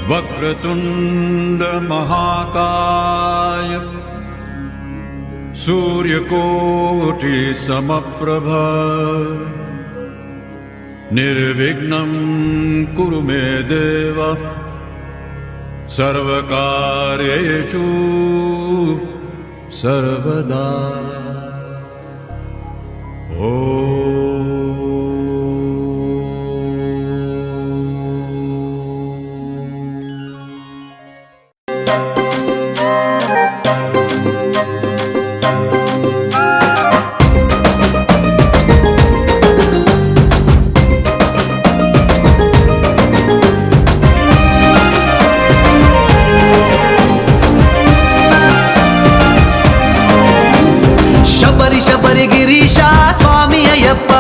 वक्रतुंड महाकाय सूर्यकोटि समप्रभ निर्विघ्नं कुरु मे देव सर्वकार्येषु सर्वदा। శబరి గిరీశ స్వామి అయ్యప్ప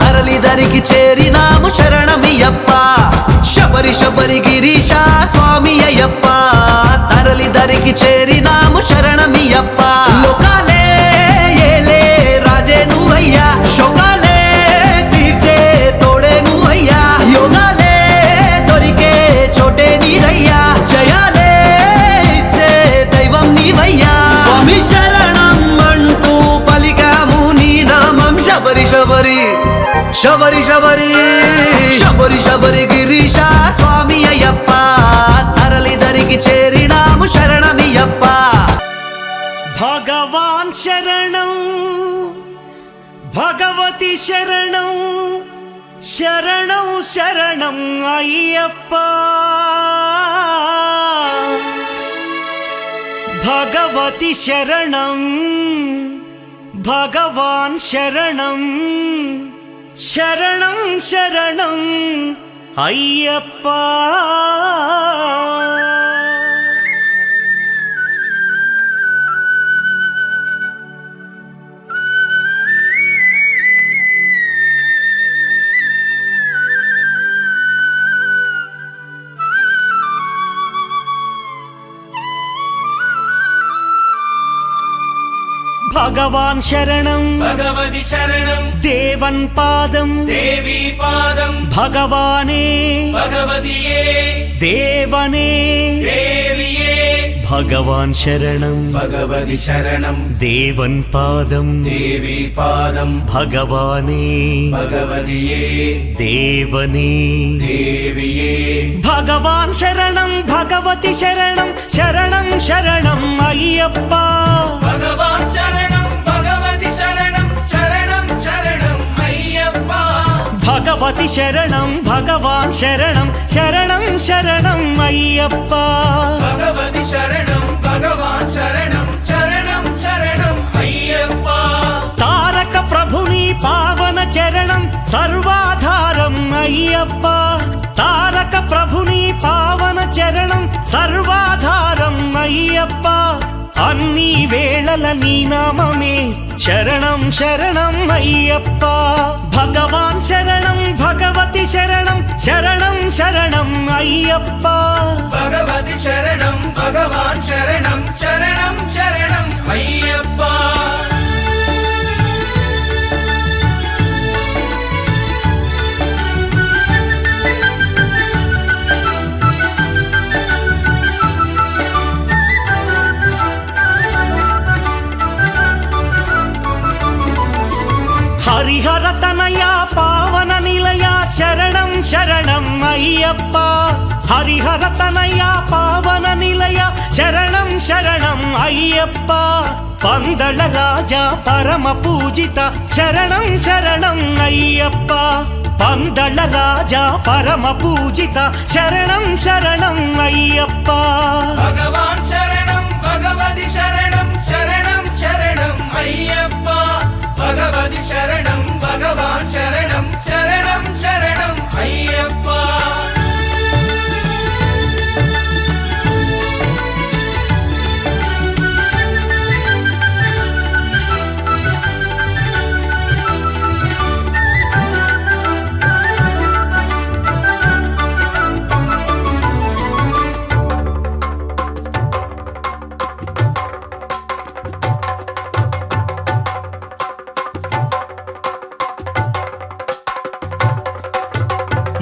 తరలి దరికి చేరినాము శరణమయ్యప్ప. శబరి గిరీశ స్వామి అయ్యప్ప తరలి దరికి చేరినాము శరణమయ్యప్ప. లోకాలే ఏలే రాజే నువ్వయ్యా, శోకాలే తీర్చే తోడే నువ్వయ్యా, యోగాలే దొరికే చోటే నీదయ్యా, జయాలే ఇచ్చే దైవం నీవయ్యా. స్వామి శరణం అంటూ పలికాము నీ నామం. శబరి శబరి శబరి శబరి శబరి శబరి గిరీశ స్వామి అయ్యప్ప తరలి దరికి చేరినాము శరణమయ్యప్ప. భగవాన్ శరణం భగవతి శరణం శరణం శరణం అయ్యప్ప. భగవతి శరణం భగవాన్ శరణం శరణం శరణం అయ్యప్ప. భగవాన్ శరణం భగవతి శరణం దేవన్ పాదం దేవీ పాదం భగవానే భగవతియే దేవనే దేవియే. భగవాన్ శరణం భగవతి శరణం దేవన్ పాదం దేవీ పాదం భగవానే భగవతియే దేవనే దేవియే. భగవాన్ శరణం భగవతి శరణం శరణం శరణం అయ్యప్ప. భగవాన్ శరణం భగవతి శరణం శరణం శరణం అయ్యప్ప. భగవతి శరణం భగవాన్ శరణం శరణం శరణం అయ్యప్ప. భగవతి శరణం భగవాన్ శరణం శరణం శరణం అయ్యప్ప. తారక ప్రభుని పావన చరణం సర్వాధారం అయ్యప్ప. తారక ప్రభుని పావన చరణం సర్వాధారం అయ్యప్ప. అన్ని వేళల నీ నామమే శరణం శరణం అయ్యప్ప. భగవాన్ శరణం భగవతి శరణం శరణం శరణం అయ్యప్ప. భగవతి శరణం భగవాన్ శరణం శరణం శరణం అయ్యప్ప. హరిహర తనయ పావన నిలయ శరణం శరణం అయ్యప్ప. హరిహర తనయ పావన నిలయ శరణం శరణం అయ్యప్ప. పందళ రాజా పరమ పూజిత శరణం శరణం అయ్యప్ప. పందళ రాజా పరమ పూజిత శరణం శరణం అయ్యప్ప. భగవాన్ శరణం భగవతి శరణం శరణం శరణం అయ్యప్ప. భగవతి శరణం భగవాన్ శరణం శరణం శరణం అయ్యప్ప.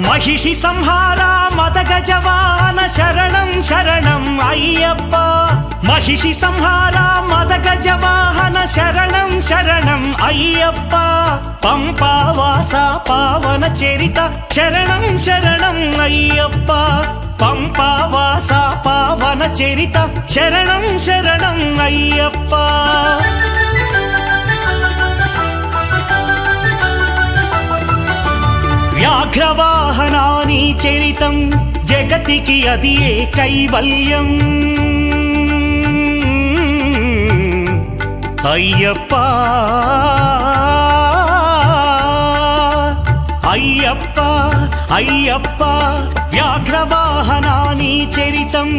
మహిషి సంహార మదగజ వాహన శరణం శరణం అయ్యప్ప మహిషి సంహార మదగజ వాహన శరణం శరణం అయ్యప్ప పంపావాస పావన చరిత శరణం శరణం అయ్యప్ప పంపావాస పావన చరిత శరణం శరణం అయ్యప్ప వ్యాఘ్రవాహనాని చరితం జగతికి అది ఏ కైవల్యం అయ్యప్ప అయ్యప్ప అయ్యప్ప వ్యాఘ్రవాహనాని చరితం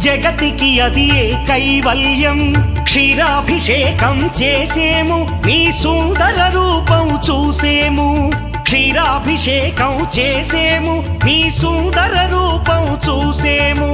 జగతికి అది ఏ కైవల్యం క్షీరాభిషేకం చేసేము నీ సుందర రూపం చూసేము క్షీరాభిషేకం చేసేము నీ సుందర రూపం చూసేము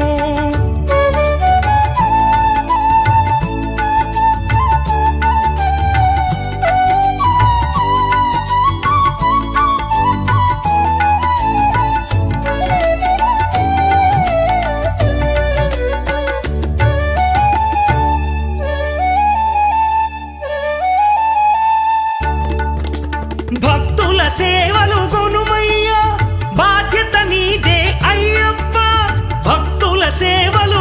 భక్తుల సేవలు గొనుమయ్యా బాధ్యత నీదే అయ్యప్ప భక్తుల సేవలు